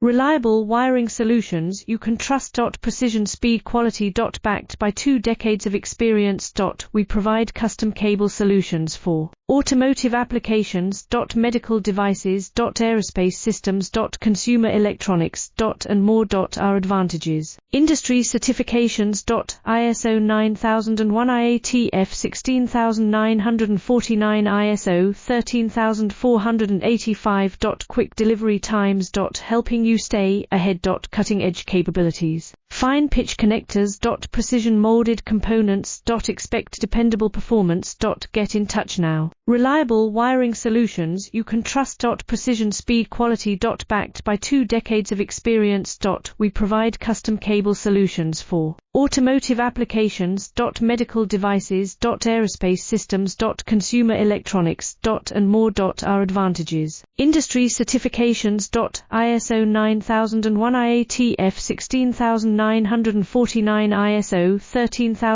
Reliable wiring solutions you can trust. Precision, speed, quality. Backed by 2 decades of experience. We provide custom cable solutions for automotive applications. Medical devices. Aerospace systems. Consumer electronics. And more. Our advantages: industry certifications. ISO 9001, IATF 16949, ISO 13485. Quick delivery times. Helping you stay ahead. Cutting edge capabilities. Fine pitch connectors. Precision molded components. Expect dependable performance. Get in touch now. Reliable wiring solutions you can trust. Precision, speed, quality. Backed by 2 decades of experience. We provide custom cable solutions for automotive applications. Medical devices. Aerospace systems. Consumer electronics. And more. Our advantages: industry certifications. ISO 9001, IATF 16949, ISO 13485.